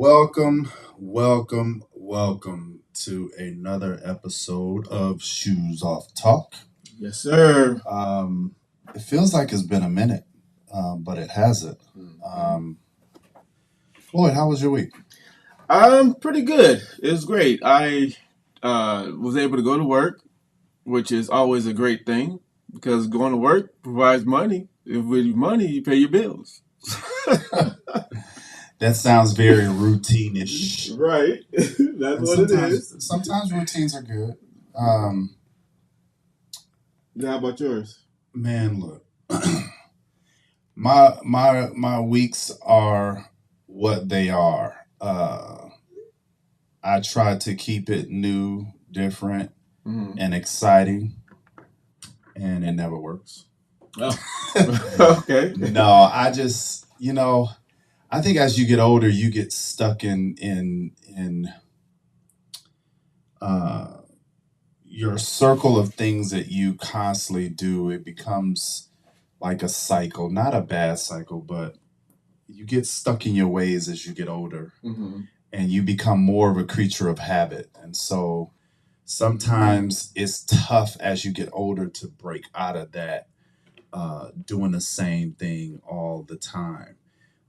welcome to another episode of Shoes Off Talk. Yes, sir. It feels like it's been a minute, but it hasn't. Floyd, how was your week? I'm pretty good. It was great. I was able to go to work, which is always a great thing because going to work provides money. If with money, you pay your bills. That sounds very routine-ish. Right. That's what it is. Sometimes routines are good. How about yours? Man, look, my weeks are what they are. I try to keep it new, different, and exciting, and it never works. Oh. Okay. No, I just, I think as you get older, you get stuck in your circle of things that you constantly do. It becomes like a cycle, not a bad cycle, but you get stuck in your ways as you get older, and you become more of a creature of habit. And so sometimes it's tough as you get older to break out of that, doing the same thing all the time.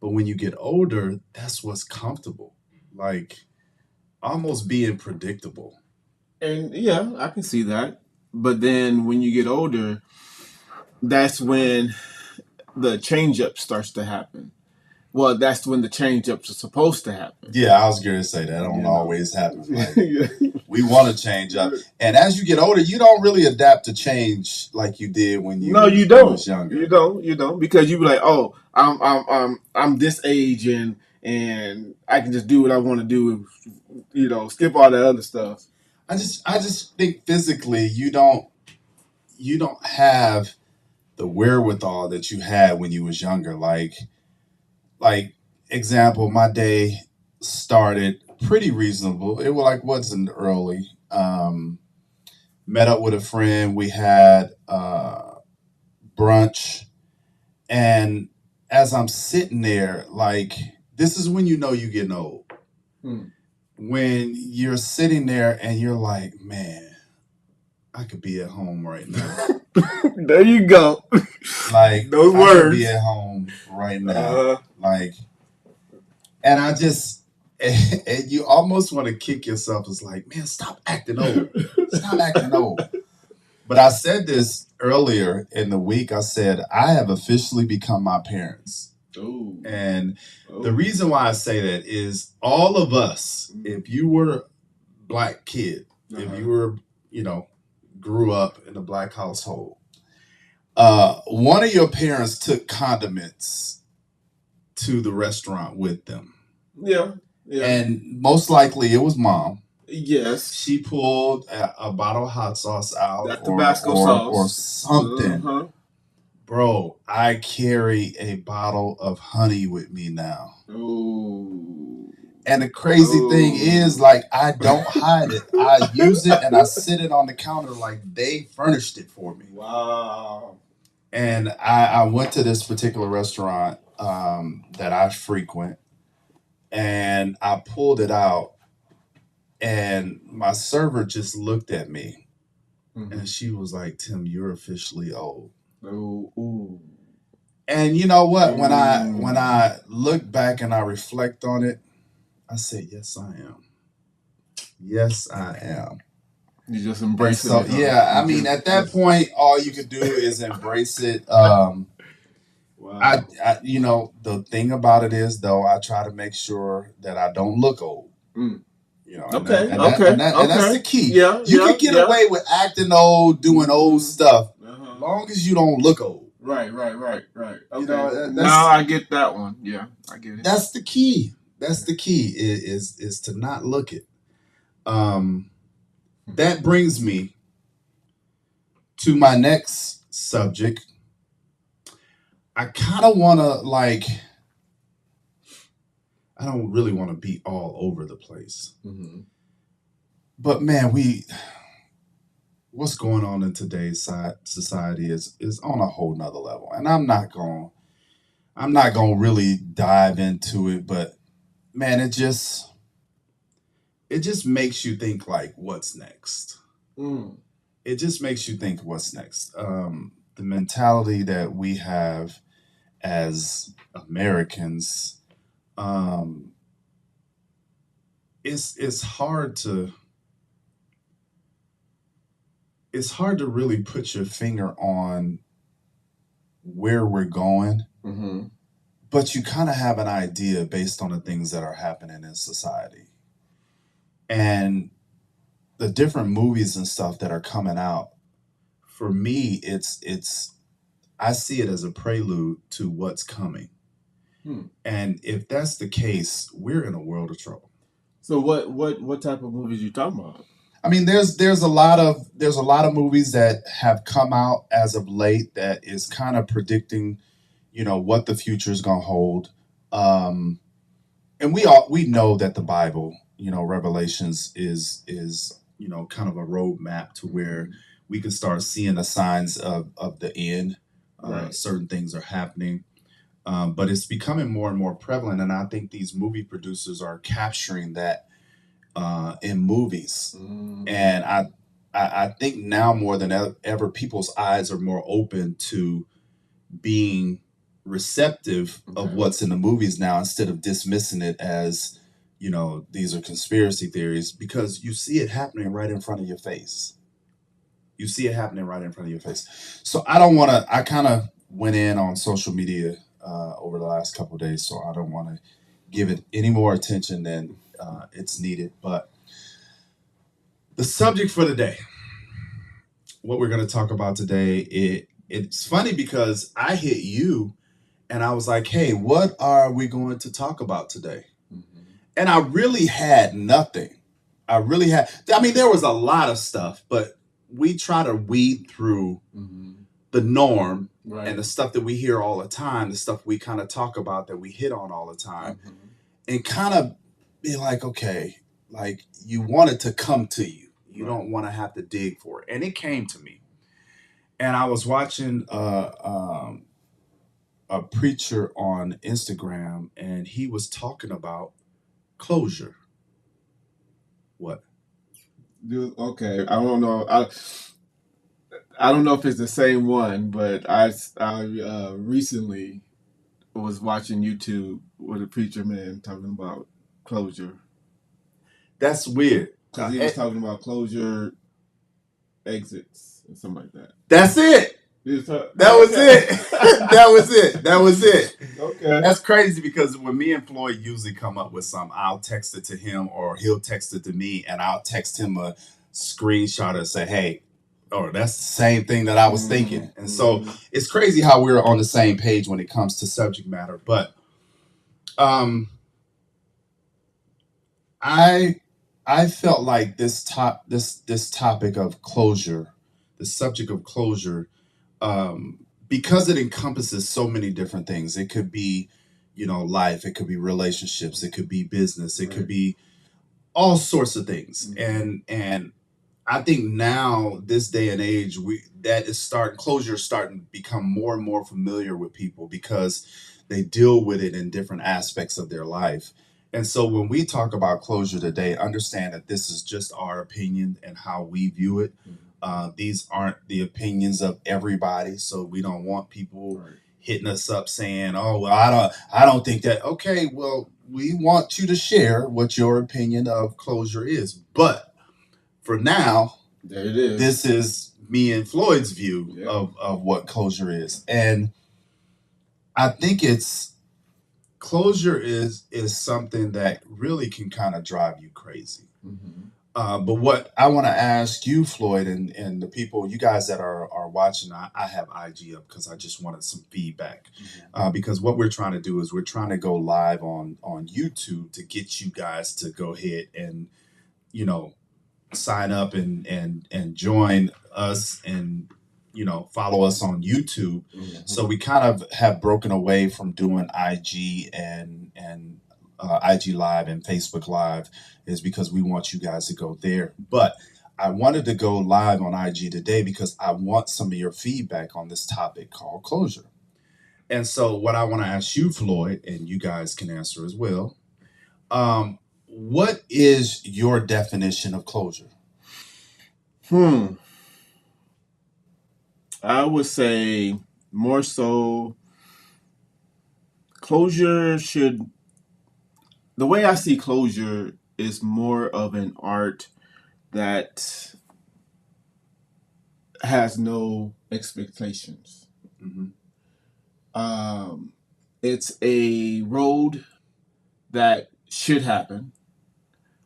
But when you get older, that's what's comfortable, like almost being predictable. And yeah, I can see that. But then when you get older, that's when the change up starts to happen. Well, that's when the change ups are supposed to happen. Yeah, I was going to say that. Don't always happen. Like, Yeah. we want to change up. And as you get older, you don't really adapt to change like you did when you No, you don't. was younger. You don't because you be like, oh, I'm this age and I can just do what I want to do. Skip all the other stuff. I just think physically you don't have the wherewithal that you had when you was younger. Like example, my day started pretty reasonable. It wasn't early. Met up with a friend. We had brunch, and as I'm sitting there, like, this is when you know you're getting old. When you're sitting there and you're like, man, I could be at home right now. There you go. Like, Those I words. could be at home right now. And I just, and you almost want to kick yourself. It's like, man, stop acting old. Stop acting old. But I said this earlier in the week. I said, I have officially become my parents. Ooh. And the reason why I say that is all of us, if you were a black kid, if you were, grew up in a black household, one of your parents took condiments to the restaurant with them. Yeah. And most likely it was mom. Yes. She pulled a bottle of hot sauce out, that Tabasco sauce or something. Bro, I carry a bottle of honey with me now. Ooh. And the crazy thing is, like, I don't hide it. I use it and I sit it on the counter like they furnished it for me. Wow. And I went to this particular restaurant that I frequent, and I pulled it out, and my server just looked at me, and she was like, Tim, you're officially old. Ooh. And you know what? When I look back and I reflect on it, I say, yes, I am. Yes, I am. You just embrace it. So, yeah, I mean, at that point, all you could do is embrace it. Wow. I the thing about it is, though, I try to make sure that I don't look old. Okay. And that's the key. Yeah, you can get away with acting old, doing old stuff, as long as you don't look old. Right. Okay. Now I get that one. Yeah, I get it. That's the key. That's the key is to not look it. That brings me to my next subject. I kind of want to, I don't really want to be all over the place. But man, what's going on in today's society is on a whole nother level. And I'm not going to really dive into it, but man, it just makes you think like, what's next? Mm. It just makes you think, what's next? The mentality that we have as Americans, um, it's hard to really put your finger on where we're going, Mm-hmm. but you kind of have an idea based on the things that are happening in society and the different movies and stuff that are coming out. For me, it's I see it as a prelude to what's coming. Hmm. And if that's the case, we're in a world of trouble. So what type of movies you talking about? I mean, there's a lot of movies that have come out as of late that is kind of predicting, what the future is gonna hold. Um, and we know that the Bible, Revelations is kind of a roadmap to where we can start seeing the signs of the end. Right. Certain things are happening, but it's becoming more and more prevalent, and I think these movie producers are capturing that in movies. And I think now more than ever, people's eyes are more open to being receptive of Okay. what's in the movies now instead of dismissing it as, these are conspiracy theories, because you see it happening right in front of your face. You see it happening right in front of your face. So I kind of went in on social media over the last couple of days, so I don't want to give it any more attention than it's needed. But the subject for the day, what we're going to talk about today, it's funny because I hit you and I was like, hey, what are we going to talk about today? Mm-hmm. And I really had nothing. I mean, there was a lot of stuff, but we try to weed through the norm. Right. And the stuff that we hear all the time, the stuff we kind of talk about that we hit on all the time, and kind of be like, okay, like you want it to come to you. You Right. don't want to have to dig for it. And it came to me. And I was watching a preacher on Instagram, and he was talking about closure. What? Dude, okay, I don't know. I don't know if it's the same one, but I recently was watching YouTube with a preacher man talking about closure. That's weird. Because he was talking about closure exits and something like that. That's it. That was it. That was it. Okay. That's crazy because when me and Floyd usually come up with something, I'll text it to him or he'll text it to me, and I'll text him a screenshot and say, hey, or that's the same thing that I was thinking. And so it's crazy how we're on the same page when it comes to subject matter. But I felt like this topic of closure, the subject of closure, because it encompasses so many different things. It could be, life. It could be relationships. It could be business. It could be all sorts of things. And I think now, this day and age, closure is starting to become more and more familiar with people because they deal with it in different aspects of their life. And so when we talk about closure today, understand that this is just our opinion and how we view it. These aren't the opinions of everybody, so we don't want people hitting us up saying, "Oh, well, I don't think that." Okay, well, we want you to share what your opinion of closure is, but for now, there it is. This is me and Floyd's view of what closure is, and I think closure is something that really can kind of drive you crazy. But what I want to ask you, Floyd, and the people, you guys that are watching, I have IG up because I just wanted some feedback. Because what we're trying to do is we're trying to go live on YouTube to get you guys to go ahead and, sign up and join us and, follow us on YouTube. So we kind of have broken away from doing IG and IG Live and Facebook Live, is because we want you guys to go there. But I wanted to go live on IG today because I want some of your feedback on this topic called closure. And so what I want to ask you, Floyd, and you guys can answer as well. What is your definition of closure? I would say more so closure should, the way I see closure is more of an art that has no expectations. Mm-hmm. It's a road that should happen,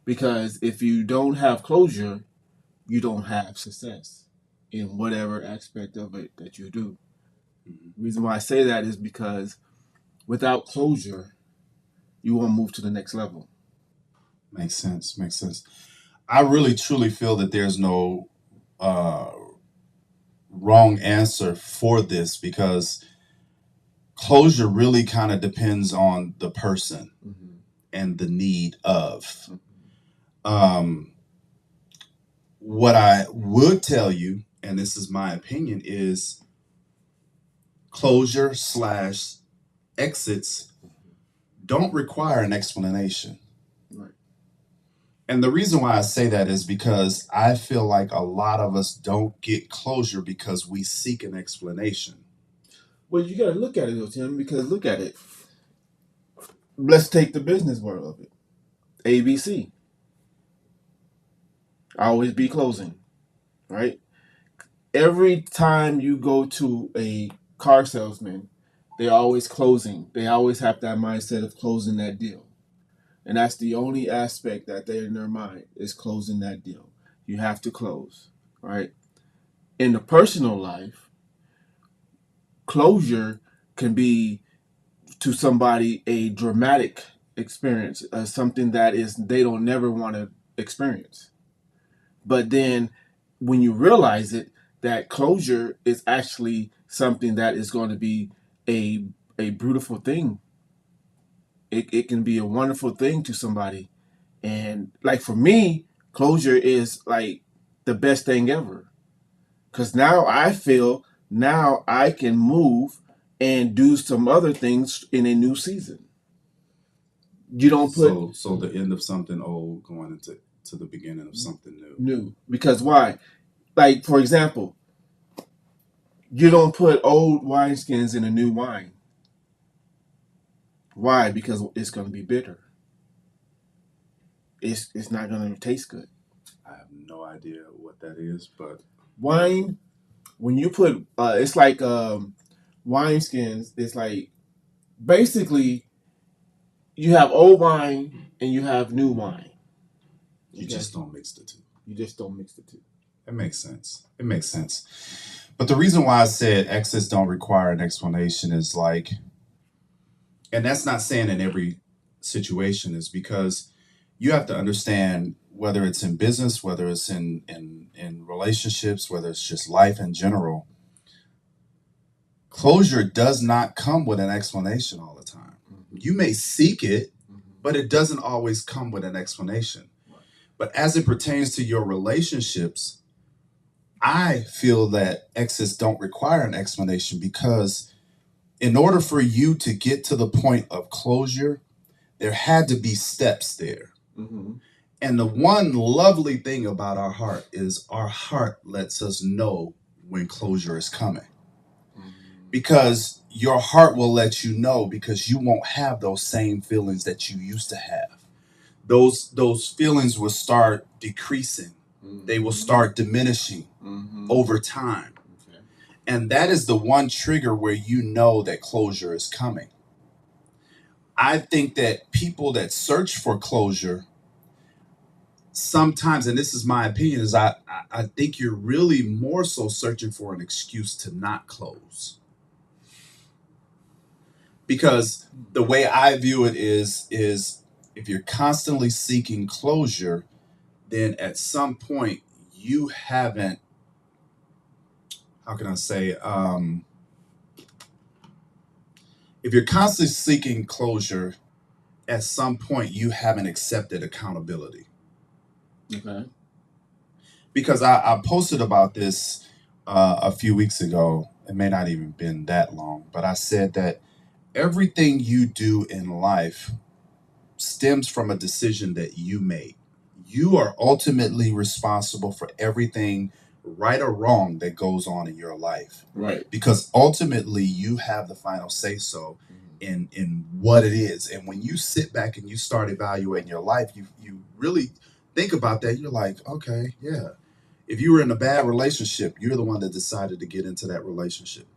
because if you don't have closure, you don't have success in whatever aspect of it that you do. Mm-hmm. The reason why I say that is because without closure, you won't move to the next level. Makes sense. Makes sense. I really truly feel that there's no uh, wrong answer for this, because closure really kind of depends on the person and the need of. What I would tell you, and this is my opinion, is closure slash exits don't require an explanation. Right. And the reason why I say that is because I feel like a lot of us don't get closure because we seek an explanation. Well, you got to look at it, though, Tim, because look at it. Let's take the business world of it. ABC. Always be closing, right? Every time you go to a car salesman, they're always closing. They always have that mindset of closing that deal. And that's the only aspect that they're in their mind, is closing that deal. You have to close, right? In the personal life, closure can be to somebody a dramatic experience, something that is they don't never want to experience. But then when you realize it, that closure is actually something that is going to be a beautiful thing. It can be a wonderful thing to somebody. And like for me, closure is like the best thing ever. Because now I feel now I can move and do some other things in a new season. You don't put So the end of something old going into the beginning of something new. Because why? Like, for example, you don't put old wineskins in a new wine. Why? Because it's going to be bitter. It's not going to taste good. I have no idea what that is, but Wine, when you put, it's like wineskins. It's like basically you have old wine and you have new wine. You just don't mix the two. You just don't mix the two. It makes sense. It makes sense. But the reason why I said exits don't require an explanation is like, and that's not saying in every situation, is because you have to understand, whether it's in business, whether it's in relationships, whether it's just life in general, closure does not come with an explanation all the time. You may seek it, but it doesn't always come with an explanation. But as it pertains to your relationships, I feel that exits don't require an explanation, because in order for you to get to the point of closure, there had to be steps there. And the one lovely thing about our heart is our heart lets us know when closure is coming. Because your heart will let you know, because you won't have those same feelings that you used to have. Those feelings will start decreasing. They will start diminishing over time. And that is the one trigger where you know that closure is coming. I think that people that search for closure sometimes, and this is my opinion, is I think you're really more so searching for an excuse to not close. Because the way I view it is if you're constantly seeking closure, then at some point you haven't, how can I say, if you're constantly seeking closure, at some point you haven't accepted accountability. Okay. Because I posted about this a few weeks ago. It may not even been that long, but I said that everything you do in life stems from a decision that you made. You are ultimately responsible for everything, right or wrong, that goes on in your life, Right. because ultimately you have the final say so in what it is. And when you sit back and you start evaluating your life, you really think about that. You're like, okay, yeah. If you were in a bad relationship, you're the one that decided to get into that relationship.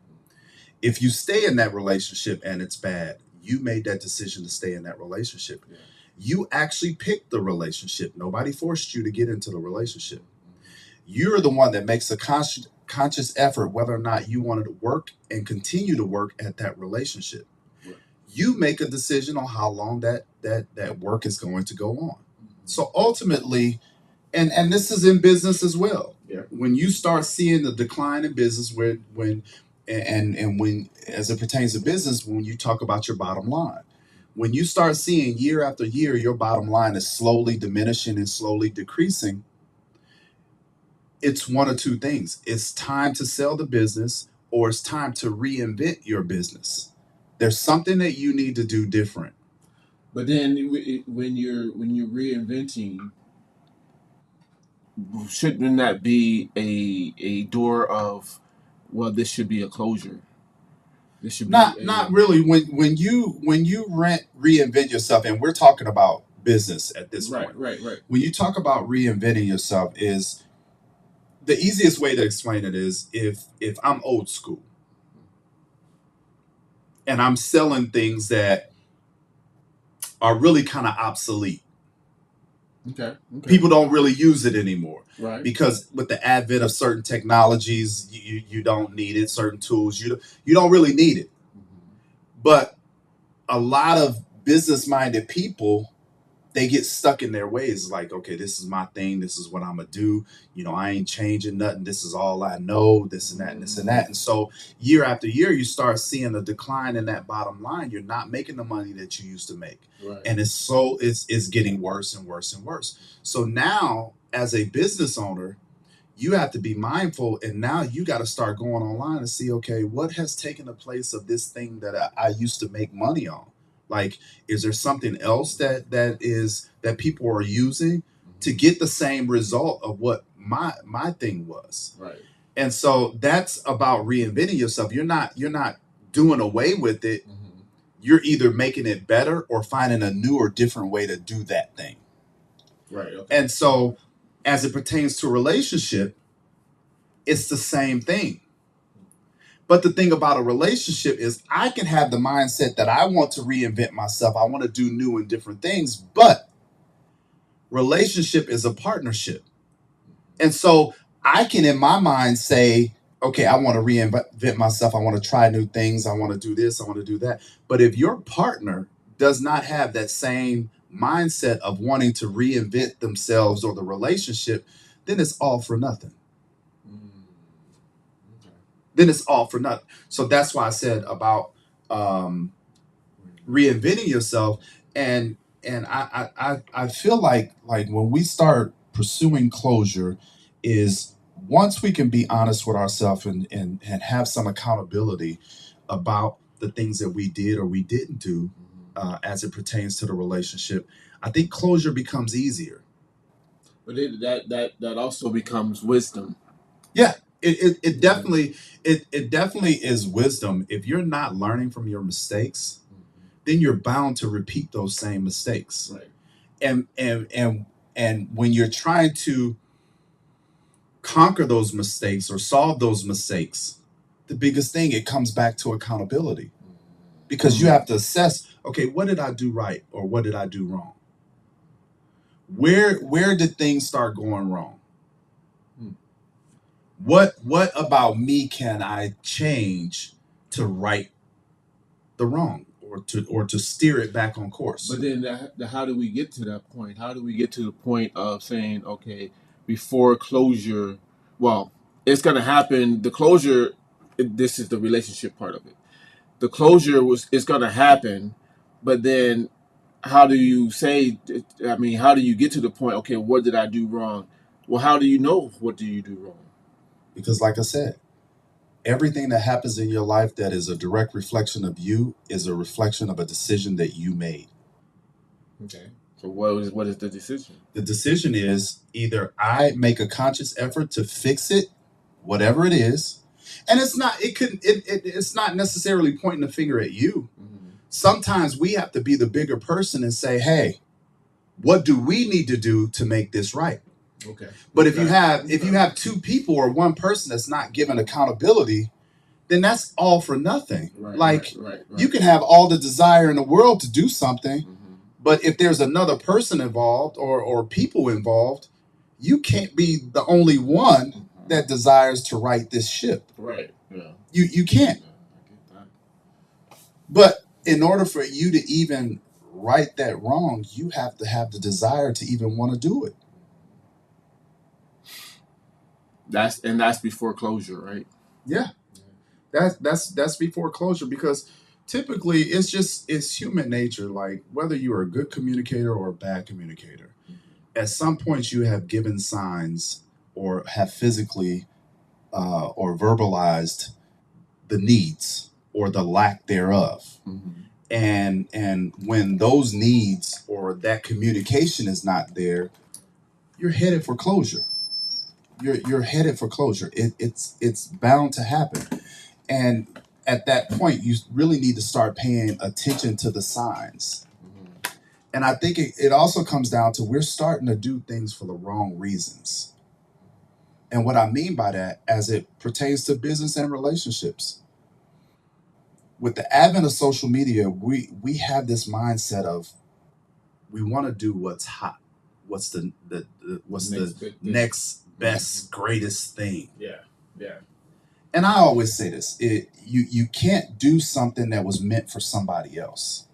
If you stay in that relationship and it's bad, you made that decision to stay in that relationship. Yeah. You actually picked the relationship. Nobody forced you to get into the relationship. You're the one that makes a conscious effort whether or not you wanted to work and continue to work at that relationship. Right. You make a decision on how long that work is going to go on. So ultimately, and this is in business as well. Yeah. When you start seeing the decline in business, when as it pertains to business, when you talk about your bottom line, when you start seeing year after year your bottom line is slowly diminishing and slowly decreasing, it's one of two things. It's time to sell the business, or it's time to reinvent your business. There's something that you need to do different. But then when you're reinventing, shouldn't that be a door of, well, this should be a closure? This should be Not really. When you reinvent yourself, and we're talking about business at this right, point. right, right. When you talk about reinventing yourself, is the easiest way to explain it is if I'm old school and I'm selling things that are really kind of obsolete. Okay. People don't really use it anymore. Right. Because with the advent of certain technologies, you don't need it. Certain tools, you don't really need it. But a lot of business-minded people, they get stuck in their ways. Like, okay, this is my thing. This is what I'm gonna do. I ain't changing nothing. This is all I know. This and that, and this and that. And so year after year, you start seeing a decline in that bottom line. You're not making the money that you used to make. Right. And it's getting worse and worse and worse. So now, as a business owner, you have to be mindful, and now you got to start going online and see, okay, what has taken the place of this thing that I used to make money on? Like, is there something else that people are using to get the same result of what my thing was? Right. And so that's about reinventing yourself. You're not doing away with it. You're either making it better or finding a new or different way to do that thing. Right. Okay. And so, as it pertains to a relationship, it's the same thing. But the thing about a relationship is I can have the mindset that I want to reinvent myself. I want to do new and different things, but relationship is a partnership. And so I can, in my mind, say, okay, I want to reinvent myself. I want to try new things. I want to do this. I want to do that. But if your partner does not have that same mindset of wanting to reinvent themselves or the relationship, then it's all for nothing. Then it's all for nothing. So that's why I said about reinventing yourself. And I feel like when we start pursuing closure, is once we can be honest with ourselves and have some accountability about the things that we did or we didn't do as it pertains to the relationship, I think closure becomes easier. But that also becomes wisdom. Yeah. It definitely is wisdom. If you're not learning from your mistakes, then you're bound to repeat those same mistakes. Right. And when you're trying to conquer those mistakes or solve those mistakes, the biggest thing, it comes back to accountability. Because you have to assess, okay, what did I do right or what did I do wrong? Where did things start going wrong? What about me can I change to right the wrong or to steer it back on course? But then how do we get to that point? How do we get to the point of saying, okay, before closure, well, it's going to happen. The closure, this is the relationship part of it. The closure is going to happen, but then how do you say, I mean, how do you get to the point, okay, what did I do wrong? Well, how do you know what do you do wrong? Because like I said, everything that happens in your life that is a direct reflection of you is a reflection of a decision that you made. Okay. So what is the decision? The decision is either I make a conscious effort to fix it, whatever it is, and it's not necessarily pointing the finger at you. Sometimes we have to be the bigger person and say, hey, what do we need to do to make this right? Okay. But if you have two people or one person that's not given accountability, then that's all for nothing. Right. You can have all the desire in the world to do something, but if there's another person involved or people involved, you can't be the only one that desires to right this ship. Right. Yeah. You can't. I get that. But in order for you to even right that wrong, you have to have the desire to even want to do it. That's before closure, right? Yeah. That's before closure, because typically it's human nature. Like, whether you're a good communicator or a bad communicator, at some point you have given signs or have physically or verbalized the needs or the lack thereof. And when those needs or that communication is not there, you're headed for closure. You're headed for closure. It's bound to happen. And at that point, you really need to start paying attention to the signs. And I think it also comes down to, we're starting to do things for the wrong reasons. And what I mean by that, as it pertains to business and relationships, with the advent of social media, we have this mindset of, we want to do what's hot, what's the next best greatest thing. Yeah. And I always say this: you can't do something that was meant for somebody else.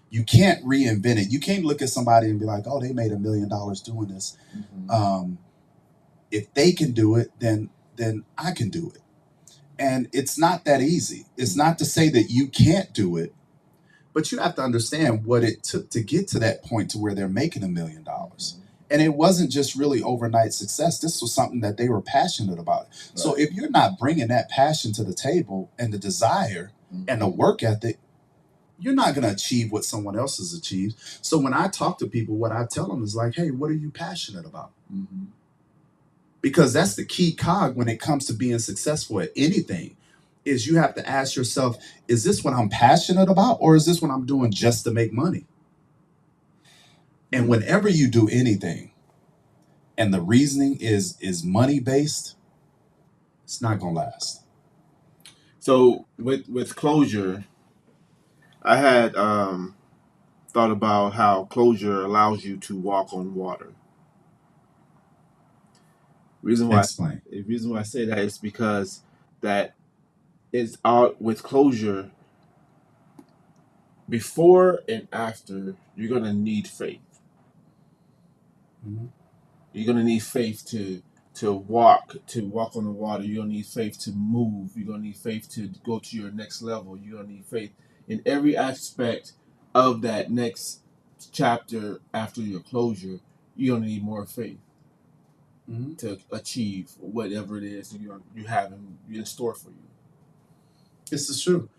You can't reinvent it. You can't look at somebody and be like, "Oh, they made $1 million doing this. If they can do it, then I can do it." And it's not that easy. It's not to say that you can't do it, but you have to understand what it took to get to that point to where they're making $1 million. And it wasn't just really overnight success. This was something that they were passionate about. Right. So if you're not bringing that passion to the table and the desire and the work ethic, you're not going to achieve what someone else has achieved. So when I talk to people, what I tell them is like, hey, what are you passionate about? Because that's the key cog when it comes to being successful at anything, is you have to ask yourself, is this what I'm passionate about, or is this what I'm doing just to make money? And whenever you do anything and the reasoning is money based, it's not gonna last. So with closure, I had thought about how closure allows you to walk on water. Explain. The reason why I say that is because that it's out with closure. Before and after, you're gonna need faith. You're gonna need faith to walk on the water. You're gonna need faith to move. You're gonna need faith to go to your next level. You're gonna need faith in every aspect of that next chapter after your closure. You're gonna need more faith to achieve whatever it is you have in store for you. This is true.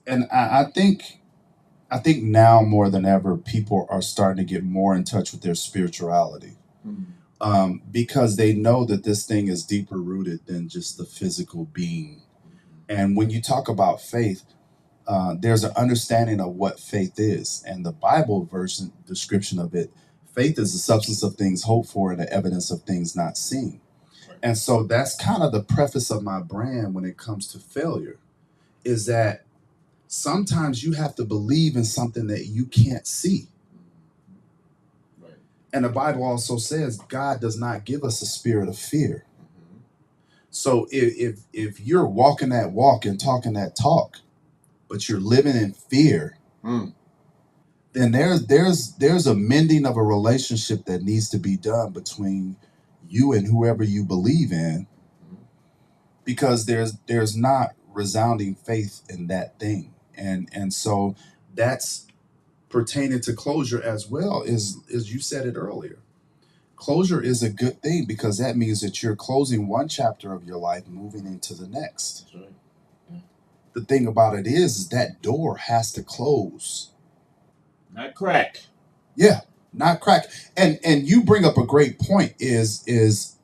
And I think now more than ever, people are starting to get more in touch with their spirituality. Because they know that this thing is deeper rooted than just the physical being. And when you talk about faith, there's an understanding of what faith is. And the Bible version description of it, faith is the substance of things hoped for and the evidence of things not seen. And so that's kind of the preface of my brand when it comes to failure, is that sometimes you have to believe in something that you can't see. And the Bible also says God does not give us a spirit of fear. So if you're walking that walk and talking that talk, but you're living in fear, then there's a mending of a relationship that needs to be done between you and whoever you believe in, because there's not resounding faith in that thing. And so that's pertaining to closure as well. Is you said it earlier, closure is a good thing, because that means that you're closing one chapter of your life, moving into the next. That's right. Yeah. The thing about it is that door has to close Not crack. Yeah, not crack. And you bring up a great point is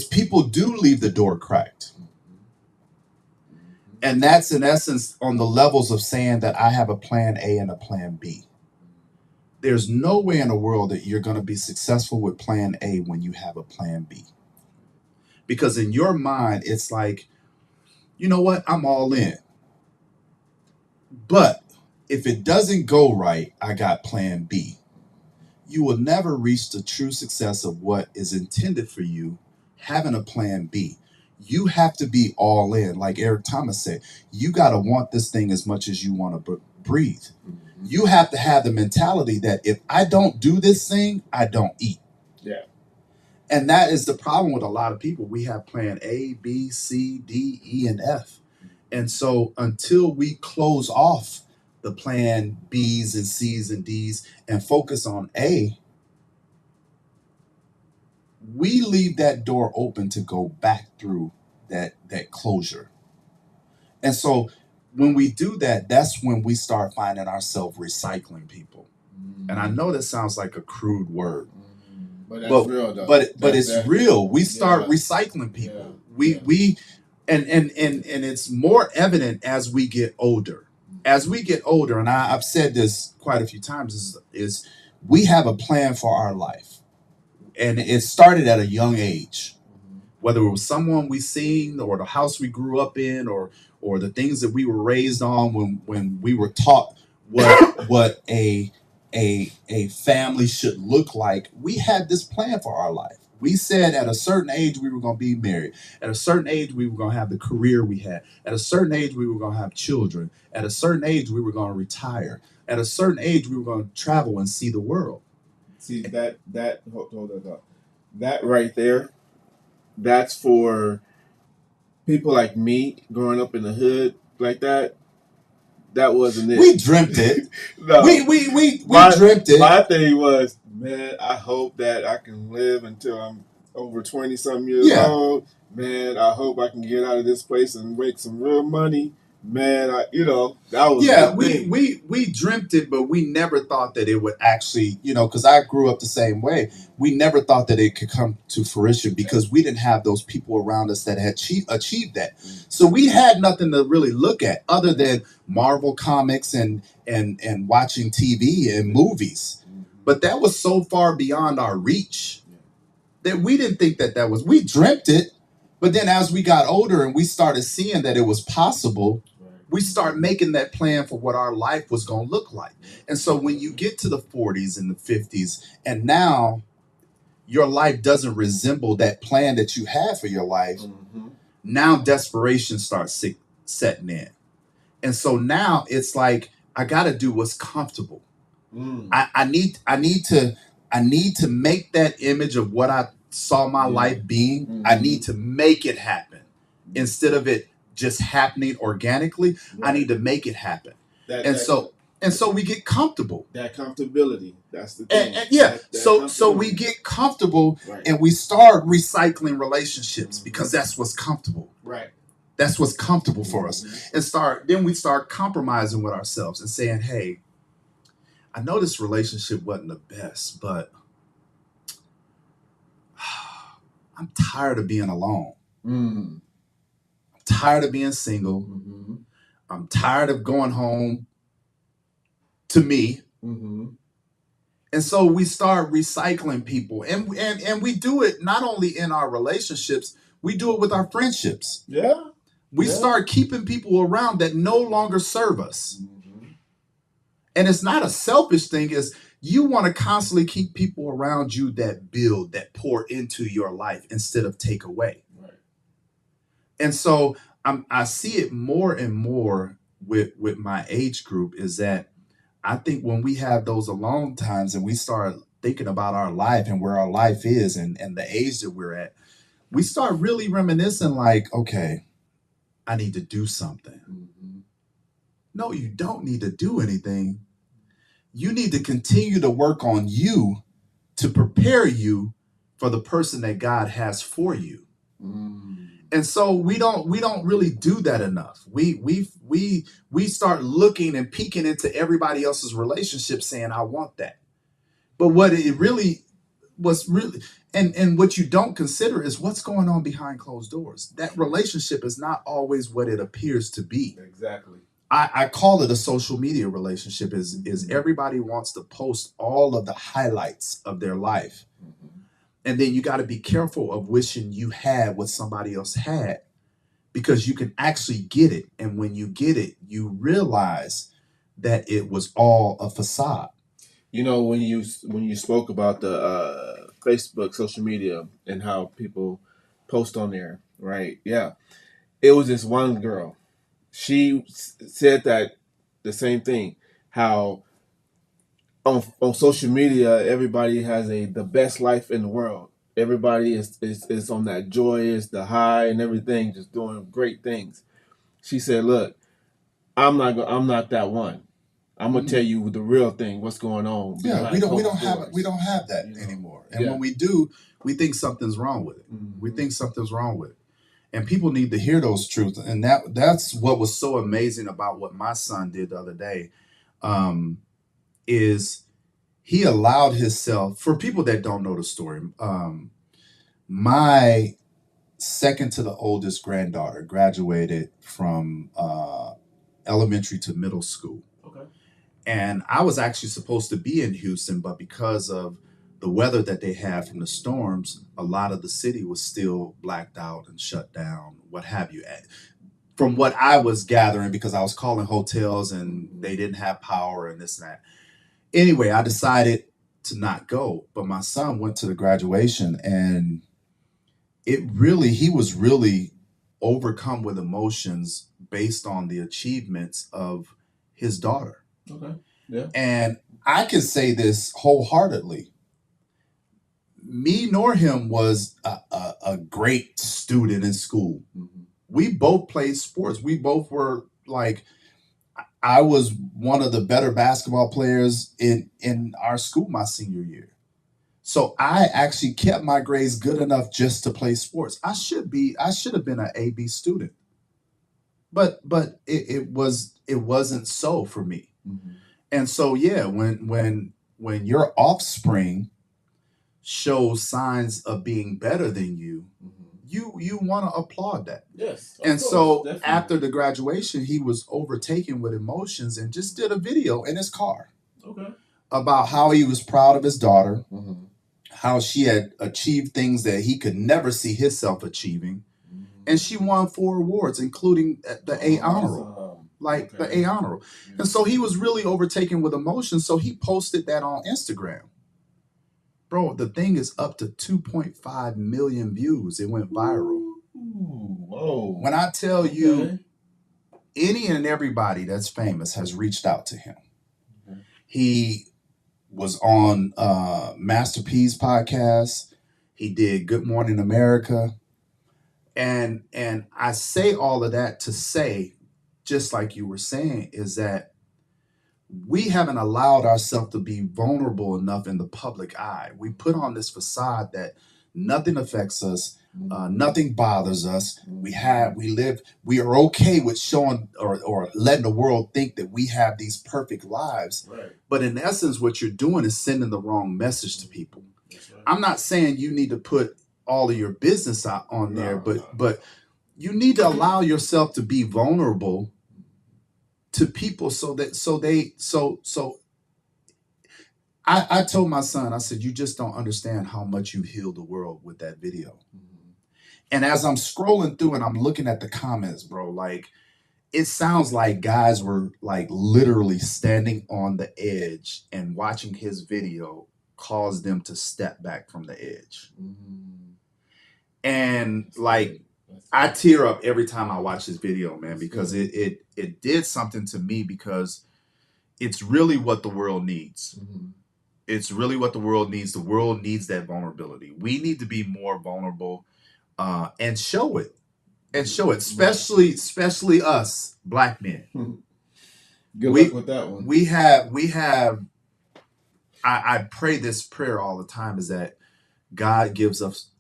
people do leave the door cracked. And that's in essence on the levels of saying that I have a plan A and a plan B. There's no way in the world that you're going to be successful with plan A when you have a plan B. Because in your mind, it's like, you know what? I'm all in. But if it doesn't go right, I got plan B. You will never reach the true success of what is intended for you having a plan B. You have to be all in. Like Eric Thomas said, you got to want this thing as much as you want to breathe. You have to have the mentality that if I don't do this thing, I don't eat. Yeah. And that is the problem with a lot of people. We have plan A, B, C, D, E, and F. And so until we close off the plan B's and C's and D's and focus on A, we leave that door open to go back through that closure. And so when we do that, that's when we start finding ourselves recycling people. And I know that sounds like a crude word. But that's real though. But it's real. We start recycling people. We and it's more evident as we get older. As we get older, and I've said this quite a few times, is we have a plan for our life. And it started at a young age. Whether it was someone we seen or the house we grew up in or the things that we were raised on when we were taught what a family should look like, we had this plan for our life. We said at a certain age we were going to be married. At a certain age we were going to have the career we had. At a certain age we were going to have children. At a certain age we were going to retire. At a certain age we were going to travel and see the world. See that hold on. That right there, that's for people like me growing up in the hood like that. That wasn't it. We dreamt it. No. We dreamt it. My thing was, man, I hope that I can live until I'm over 20-something years old. Man, I hope I can get out of this place and make some real money. Man, that was we dreamt it, but we never thought that it would actually, because I grew up the same way. We never thought that it could come to fruition because we didn't have those people around us that had achieved that. So we had nothing to really look at other than Marvel comics and watching TV and movies. But that was so far beyond our reach that we didn't think that was. We dreamt it, but then as we got older and we started seeing that it was possible, we start making that plan for what our life was going to look like. And so when you get to the 40s and the 50s, and now your life doesn't resemble that plan that you had for your life, now desperation starts setting in. And so now it's like, I got to do what's comfortable. I need to make that image of what I saw my life being. I need to make it happen instead of it just happening organically. I need to make it happen. So we get comfortable. That comfortability, that's the thing. So we get comfortable and we start recycling relationships because that's what's comfortable. Right. That's what's comfortable for us. And then we start compromising with ourselves and saying, hey, I know this relationship wasn't the best, but I'm tired of being alone. I'm tired of being single. I'm tired of going home to me. And so we start recycling people. And we do it not only in our relationships, we do it with our friendships. We start keeping people around that no longer serve us. And it's not a selfish thing. It's you want to constantly keep people around you that build, that pour into your life instead of take away. And so I see it more and more with my age group is that I think when we have those alone times and we start thinking about our life and where our life is and the age that we're at, we start really reminiscing like, okay, I need to do something. No, you don't need to do anything. You need to continue to work on you to prepare you for the person that God has for you. And so we don't really do that enough. We start looking and peeking into everybody else's relationship saying, I want that. But what it really was really and what you don't consider is what's going on behind closed doors. That relationship is not always what it appears to be. Exactly. I call it a social media relationship is everybody wants to post all of the highlights of their life. And then you got to be careful of wishing you had what somebody else had because you can actually get it. And when you get it, you realize that it was all a facade. You know, when you spoke about the Facebook, social media, and how people post on there, right? Yeah, it was this one girl. She said that the same thing. How on social media, everybody has the best life in the world. Everybody is on that joyous, the high, and everything, just doing great things. She said, "Look, I'm not that one. I'm gonna tell you the real thing. What's going on? Yeah, we don't have that anymore. And when we do, we think something's wrong with it. Mm-hmm. We think something's wrong with it, and people need to hear those truths. And that's what was so amazing about what my son did the other day. Is he allowed himself, for people that don't know the story, my second to the oldest granddaughter graduated from elementary to middle school. Okay. And I was actually supposed to be in Houston, but because of the weather that they had from the storms, a lot of the city was still blacked out and shut down, what have you. From what I was gathering, because I was calling hotels and they didn't have power and this and that. Anyway, I decided to not go, but my son went to the graduation and he was really overcome with emotions based on the achievements of his daughter. Okay. Yeah. And I can say this wholeheartedly. Me nor him was a great student in school. Mm-hmm. We both played sports. We both were like, I was one of the better basketball players in our school my senior year. So I actually kept my grades good enough just to play sports. I should have been an AB student. But it wasn't so for me. Mm-hmm. And so yeah, when your offspring shows signs of being better than you, mm-hmm. you want to applaud that. Yes. And course, so definitely. After the graduation, he was overtaken with emotions and just did a video in his car. Okay. About how he was proud of his daughter, mm-hmm. how she had achieved things that he could never see himself achieving. Mm-hmm. And she won 4 awards, including the A honor roll. The A honor roll. Yeah. And so he was really overtaken with emotion. So he posted that on Instagram. Bro, the thing is up to 2.5 million views. It went viral. Ooh, whoa. When I tell you, any and everybody that's famous has reached out to him. Okay. He was on Master P's podcast. He did Good Morning America. And I say all of that to say, just like you were saying, is that we haven't allowed ourselves to be vulnerable enough in the public eye. We put on this facade that nothing affects us, nothing bothers us. We are okay with showing or letting the world think that we have these perfect lives. Right. But in essence, what you're doing is sending the wrong message to people. Right. I'm not saying you need to put all of your business out on there, but you need to allow yourself to be vulnerable to people I told my son, I said, you just don't understand how much you healed the world with that video. Mm-hmm. And as I'm scrolling through and I'm looking at the comments, bro, like it sounds like guys were like literally standing on the edge and watching his video caused them to step back from the edge. Mm-hmm. And like, I tear up every time I watch this video, man, because it did something to me, because it's really what the world needs. Mm-hmm. It's really what the world needs. The world needs that vulnerability. We need to be more vulnerable and show it. And show it, especially us Black men. Good luck with that one. We have I pray this prayer all the time, is that God gives us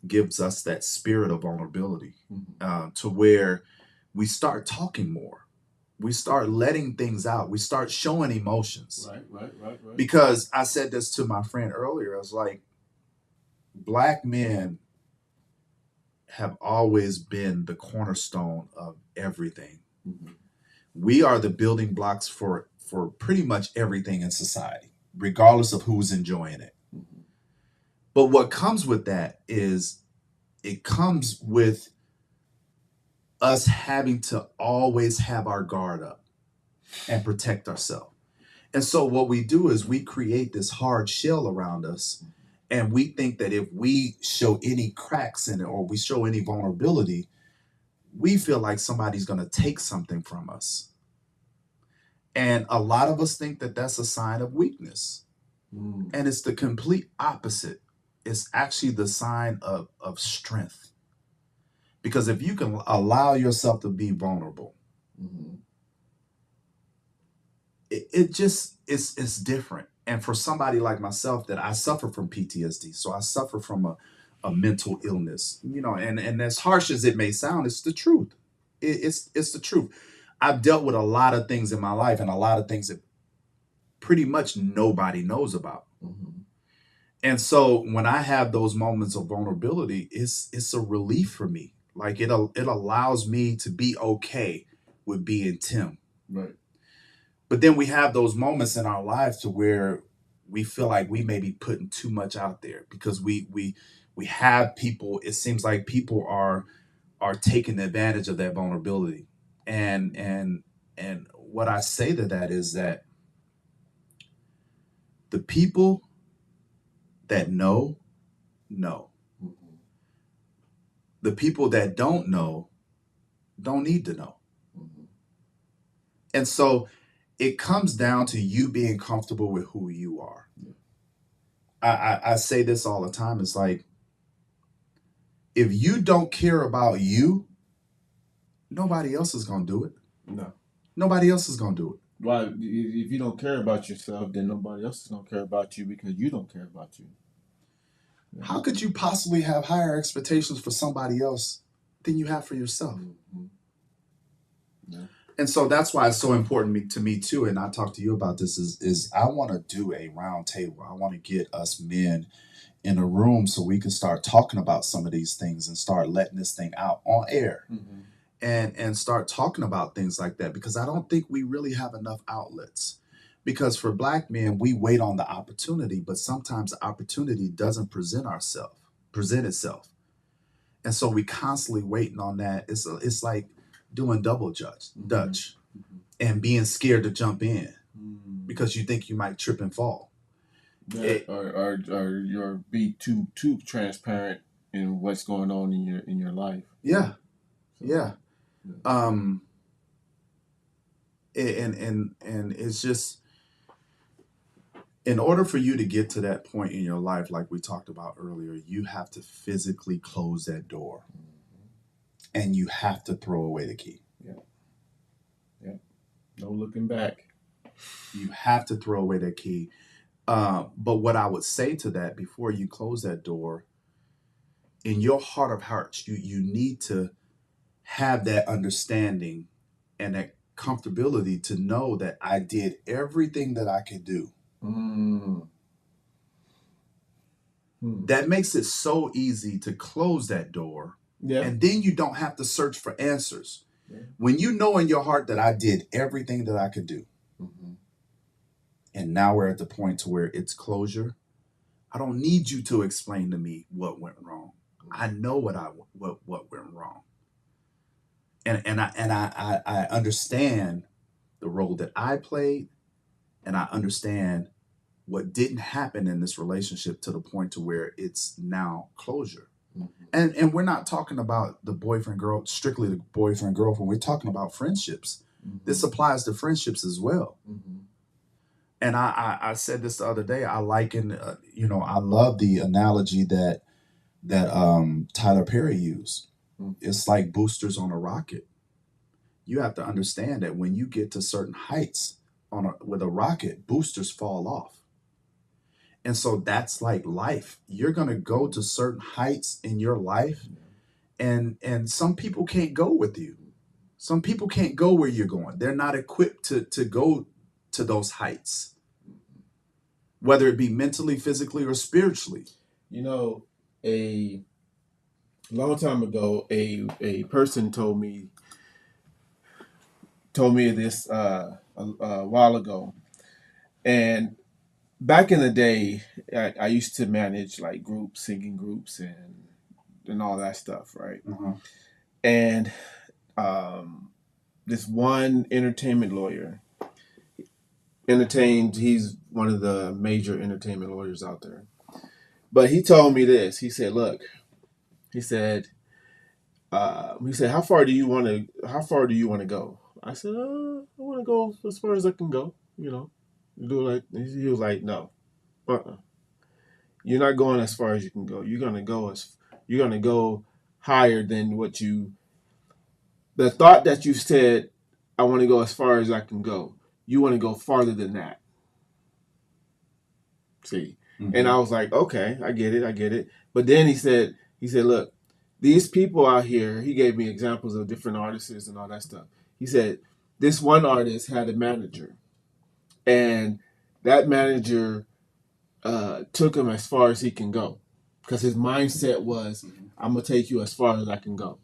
that spirit of vulnerability, to where we start talking more, we start letting things out, we start showing emotions. Right. Because I said this to my friend earlier, I was like, Black men have always been the cornerstone of everything. We are the building blocks for pretty much everything in society, regardless of who's enjoying it. But what comes with that is it comes with us having to always have our guard up and protect ourselves. And so what we do is we create this hard shell around us, and we think that if we show any cracks in it or we show any vulnerability, we feel like somebody's going to take something from us. And a lot of us think that that's a sign of weakness. And it's the complete opposite. It's actually the sign of strength. Because if you can allow yourself to be vulnerable, it just it's different. And for somebody like myself, that I suffer from PTSD, so I suffer from a mental illness, and as harsh as it may sound, it's the truth. It's the truth. I've dealt with a lot of things in my life, and a lot of things that pretty much nobody knows about. And so when I have those moments of vulnerability, it's a relief for me. Like it allows me to be okay with being Tim. Right. But then we have those moments in our lives to where we feel like we may be putting too much out there, because we have people. It seems like people are taking advantage of that vulnerability. And what I say to that is that the people that know. The people that don't know don't need to know. And so it comes down to you being comfortable with who you are. I say this all the time. It's like, if you don't care about you, nobody else is going to do it. No. Nobody else is going to do it. Why? If you don't care about yourself, then nobody else is going to care about you, because you don't care about you. How could you possibly have higher expectations for somebody else than you have for yourself? Yeah. And so that's why it's so important to me too. And I talked to you about this is I want to do a round table. I want to get us men in a room so we can start talking about some of these things and start letting this thing out on air, and start talking about things like that, because I don't think we really have enough outlets. Because for Black men, we wait on the opportunity, but sometimes the opportunity doesn't present itself. And so we constantly waiting on that. It's like doing double dutch and being scared to jump in because you think you might trip and fall. Or you're be too transparent in what's going on in your life. Yeah. So, yeah. And it's just, in order for you to get to that point in your life, like we talked about earlier, you have to physically close that door, and you have to throw away the key. Yeah. No looking back. You have to throw away that key. But what I would say to that, before you close that door, in your heart of hearts, you need to have that understanding and that comfortability to know that I did everything that I could do. That makes it so easy to close that door. Yeah. And then you don't have to search for answers. Yeah. When you know in your heart that I did everything that I could do, and now we're at the point to where it's closure, I don't need you to explain to me what went wrong. I know what went wrong. And I understand the role that I played, and I understand what didn't happen in this relationship to the point to where it's now closure. And we're not talking about strictly the boyfriend girlfriend. We're talking about friendships. This applies to friendships as well. And I said this the other day. I liken, I love the analogy that Tyler Perry used. It's like boosters on a rocket. You have to understand that when you get to certain heights with a rocket, boosters fall off. And so that's like life. You're going to go to certain heights in your life, and some people can't go with you. Some people can't go where you're going. They're not equipped to go to those heights, whether it be mentally, physically, or spiritually. You know, a long time ago, a person told me this a while ago, and back in the day, I used to manage like groups, singing groups, and all that stuff, right? Uh-huh. And this one entertainment lawyer he's one of the major entertainment lawyers out there, but he told me this. He said, look, he said, how far do you want to go? I said, I want to go as far as I can go, he was like, no, you're not going as far as you can go. You're gonna go higher than the thought that you said, I want to go as far as I can go. You want to go farther than that. See? Mm-hmm. And I was like, okay, I get it. But then he said, look, these people out here, he gave me examples of different artists and all that stuff. He said, this one artist had a manager, and that manager took him as far as he can go, because his mindset was, I'm going to take you as far as I can go.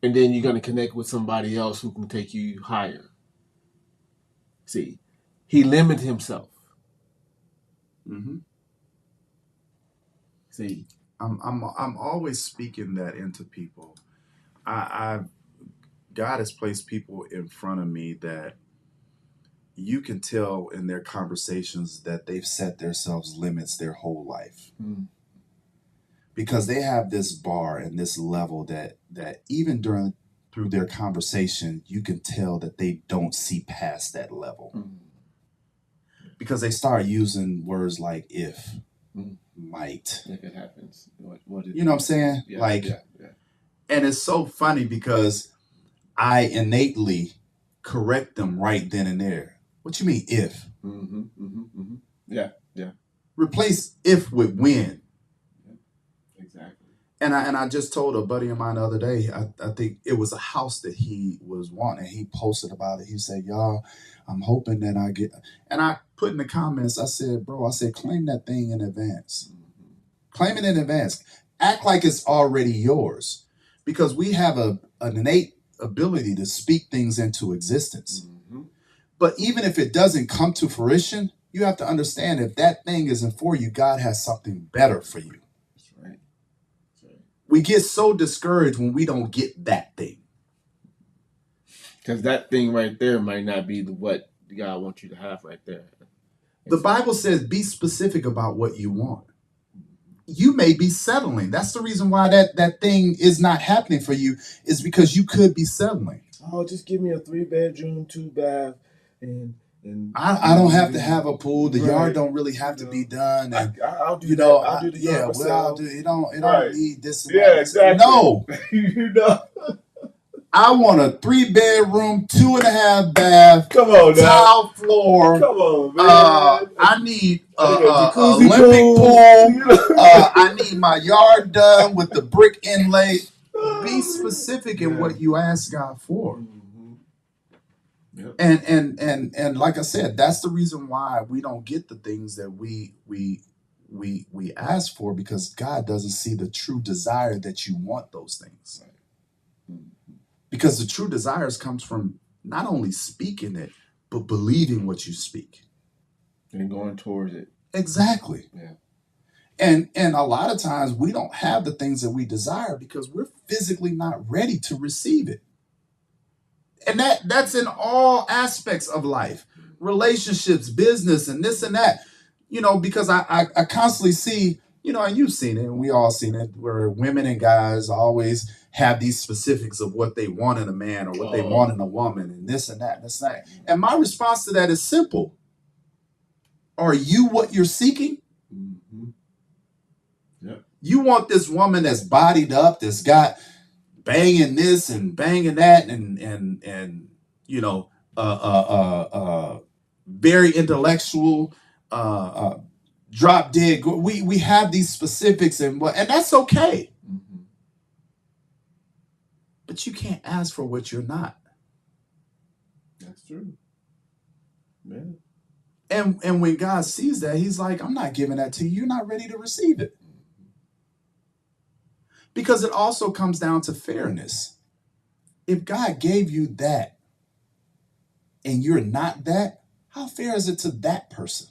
And then you're going to connect with somebody else who can take you higher. See, he limited himself. Mm-hmm. See, I'm always speaking that into people. God has placed people in front of me that you can tell in their conversations that they've set themselves limits their whole life. Mm. Because they have this bar and this level that even through their conversation, you can tell that they don't see past that level. Mm. Because they start using words like if, might. If it happens. You know what I'm saying? Yeah. And it's so funny because I innately correct them right then and there. What you mean if? Mm-hmm, mm-hmm, mm-hmm. Yeah. Replace if with when. Exactly. And I just told a buddy of mine the other day, I think it was a house that he was wanting. He posted about it. He said, y'all, I'm hoping that I get, and I put in the comments, I said, claim that thing in advance. Mm-hmm. Claim it in advance. Act like it's already yours, because we have an innate ability to speak things into existence. Mm-hmm. But even if it doesn't come to fruition, you have to understand, if that thing isn't for you, God has something better for you. That's right. We get so discouraged when we don't get that thing. Because that thing right there might not be what God wants you to have right there. The Bible says, be specific about what you want. You may be settling. That's the reason why that thing is not happening for you, is because you could be settling. Oh, just give me a 3-bedroom, 2-bath, and I don't have to have a pool. The yard don't really have to be done. And I'll do that. I'll do the yard myself. I'll do it. It don't need this. And that. Exactly. No. I want a 3-bedroom, 2.5 bath. Come on, tile floor. Come on, man. I need Olympic pool. I need my yard done with the brick inlay. Be specific in what you ask God for. Yep. And like I said, that's the reason why we don't get the things that we ask for, because God doesn't see the true desire that you want those things. Right. Because the true desires comes from not only speaking it, but believing what you speak. And going towards it. Exactly. Yeah. And a lot of times we don't have the things that we desire because we're physically not ready to receive it. And that's in all aspects of life, relationships, business, and this and that, because I constantly see, and you've seen it, and we all seen it, where women and guys always have these specifics of what they want in a man or what they want in a woman, and this and that, and this and that. And my response to that is simple. Are you what you're seeking? Mm-hmm. Yep. You want this woman that's bodied up, that's got banging this and banging that, and very intellectual, drop dead. We have these specifics and that's okay. Mm-hmm. But you can't ask for what you're not. That's true. Yeah. And when God sees that, he's like, I'm not giving that to you. You're not ready to receive it. Because it also comes down to fairness. If God gave you that and you're not that, how fair is it to that person?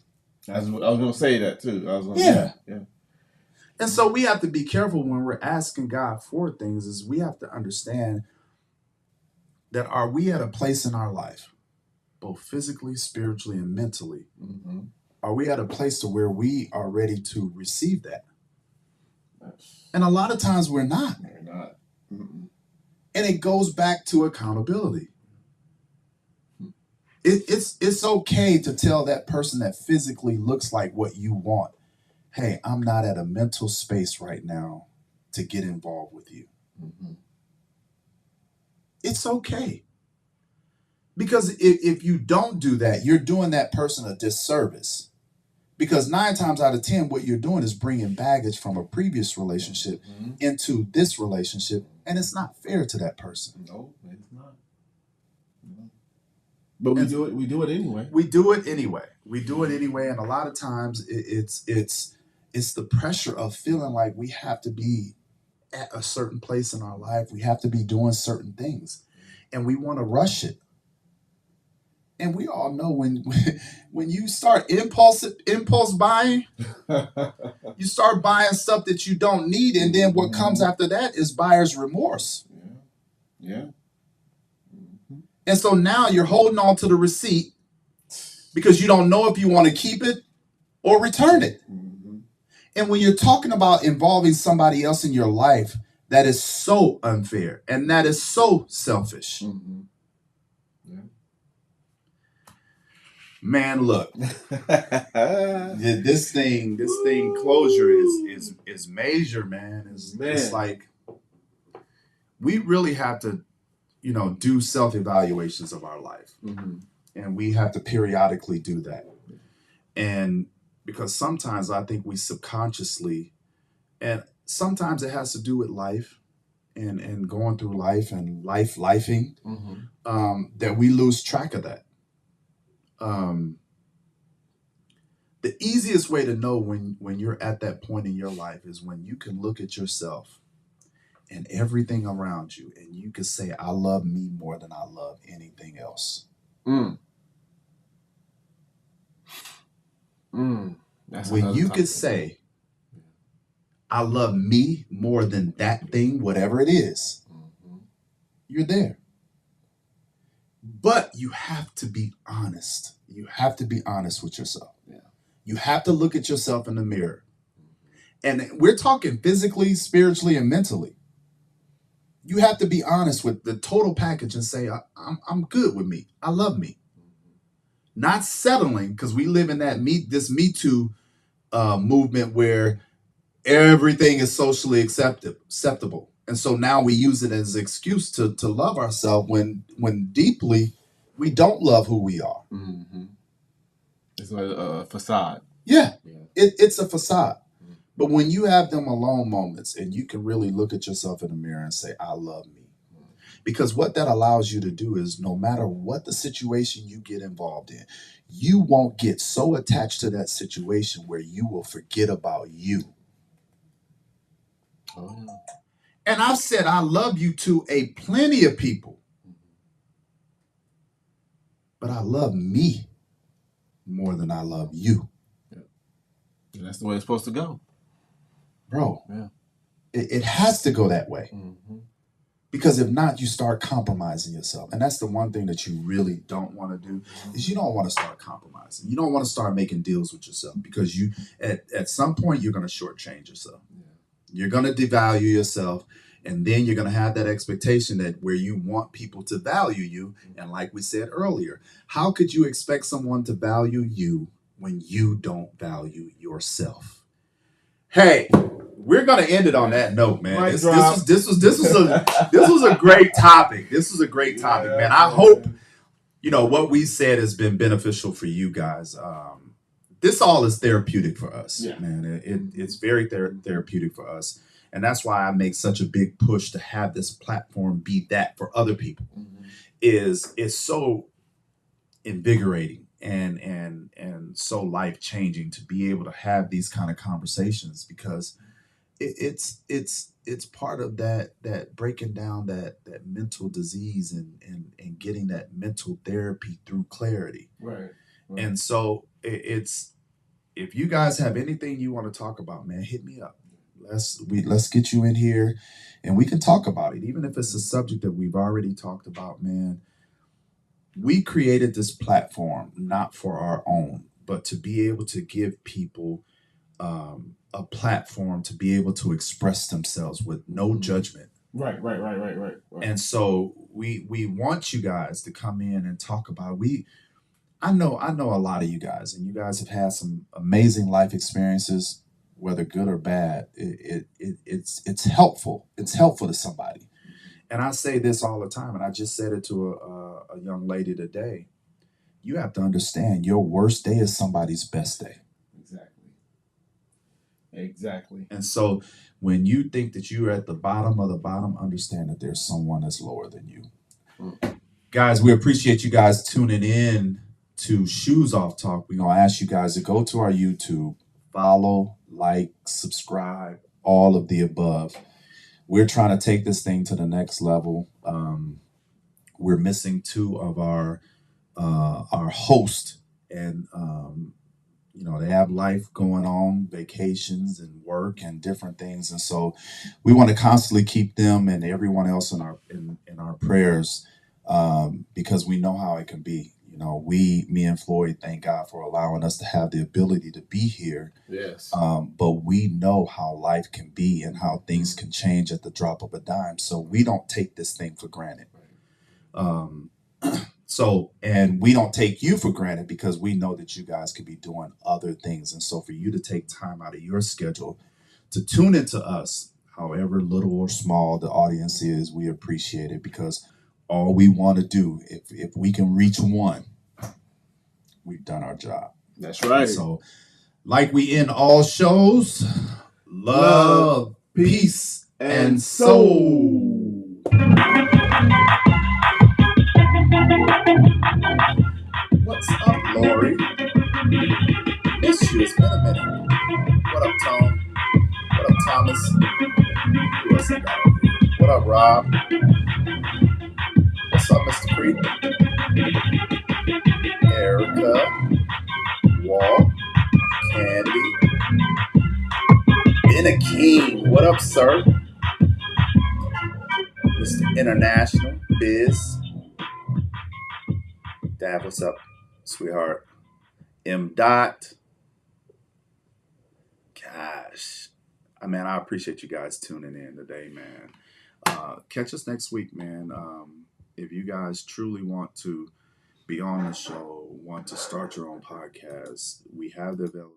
I was going to say that too. Yeah. Yeah. And so we have to be careful when we're asking God for things, is we have to understand that are we at a place in our life, both physically, spiritually, and mentally, Mm-hmm. are we at a place to where we are ready to receive that? Yes. And a lot of times we're not. We're not. Mm-mm. And it goes back to accountability. It's okay to tell that person that physically looks like what you want, hey, I'm not at a mental space right now to get involved with you. Mm-hmm. It's okay. Because if you don't do that, you're doing that person a disservice. Because 9 times out of 10, what you're doing is bringing baggage from a previous relationship Mm-hmm. into this relationship, and it's not fair to that person. No, it's not. No. But we do it. We do it anyway. We do it anyway. We do it anyway, and a lot of times it's the pressure of feeling like we have to be at a certain place in our life. We have to be doing certain things, and we want to rush it. And we all know when you start impulse buying, you start buying stuff that you don't need, and then what comes after that is buyer's remorse. Yeah. Mm-hmm. And so now you're holding on to the receipt because you don't know if you want to keep it or return it. Mm-hmm. And when you're talking about involving somebody else in your life, that is so unfair and that is so selfish. Mm-hmm. Yeah. Man, look, this thing closure is major, man. It's like we really have to, do self-evaluations of our life. Mm-hmm. And we have to periodically do that. And because sometimes I think we subconsciously, and sometimes it has to do with life and going through life and lifing, Mm-hmm. That we lose track of that. The easiest way to know when you're at that point in your life is when you can look at yourself and everything around you and you can say, I love me more than I love anything else. That's when you could say, I love me more than that thing, whatever it is, you're there. But you have to be honest. You have to be honest with yourself. Yeah. You have to look at yourself in the mirror. And we're talking physically, spiritually, and mentally. You have to be honest with the total package and say, I'm good with me. I love me. Not settling, because we live in that this Me Too movement where everything is socially acceptable. And so now we use it as an excuse to love ourselves when deeply we don't love who we are. Mm-hmm. It's like a facade. Yeah. It's a facade. Mm-hmm. But when you have them alone moments and you can really look at yourself in the mirror and say, I love me. Mm-hmm. Because what that allows you to do is no matter what the situation you get involved in, you won't get so attached to that situation where you will forget about you. Oh. And I've said I love you to a plenty of people. But I love me more than I love you. Yeah. And that's the way it's supposed to go. Bro, yeah. It has to go that way. Mm-hmm. Because if not, you start compromising yourself. And that's the one thing that you really don't want to do, is you don't want to start compromising. You don't want to start making deals with yourself because you at some point you're going to shortchange yourself. Yeah. You're going to devalue yourself. And then you're going to have that expectation that where you want people to value you. And like we said earlier, how could you expect someone to value you when you don't value yourself? Hey, we're going to end it on that note, man. This was a great topic. This was a great topic, man. I hope, what we said has been beneficial for you guys. this all is therapeutic for us, Yeah. man. It's very therapeutic for us. And that's why I make such a big push to have this platform be that for other people. Is it's so invigorating and so life changing to be able to have these kind of conversations, because it's part of that breaking down that mental disease and getting that mental therapy through clarity. Right. And so it's, if you guys have anything you want to talk about, man, hit me up. Let's get you in here and we can talk about it, even if it's a subject that we've already talked about, man. We created this platform not for our own, but to be able to give people a platform to be able to express themselves with no judgment. Right. And so we want you guys to come in and talk about. I know a lot of you guys, and you guys have had some amazing life experiences, whether good or bad. It's helpful. It's helpful to somebody. And I say this all the time, and I just said it to a young lady today. You have to understand, your worst day is somebody's best day. Exactly. And so when you think that you're at the bottom of the bottom, understand that there's someone that's lower than you. Guys, we appreciate you guys tuning in to Shoes Off Talk. We're going to ask you guys to go to our YouTube, follow, like, subscribe, all of the above. We're trying to take this thing to the next level. We're missing two of our hosts, and they have life going on, vacations and work and different things, and so we want to constantly keep them and everyone else in our prayers, because we know how it can be. Me and Floyd, thank God for allowing us to have the ability to be here. Yes. But we know how life can be and how things can change at the drop of a dime. So we don't take this thing for granted. And we don't take you for granted, because we know that you guys could be doing other things. And so for you to take time out of your schedule to tune into us, however little or small the audience is, we appreciate it, because all we want to do, if we can reach one, we've done our job. That's right. And so, like we end all shows, love, peace, and soul. What's up, Lori? Miss you. It's been a minute. What up, Tom? What up, Thomas? Who else I got over here? What up, Rob? What's up, Mr. Creed? Erica, Walt, Candy, Ben a King. What up, sir? Mr. International, Biz. Dad, what's up, sweetheart? M. Dot. Gosh. I appreciate you guys tuning in today, man. Catch us next week, man. If you guys truly want to be on the show, want to start your own podcast, we have the availability.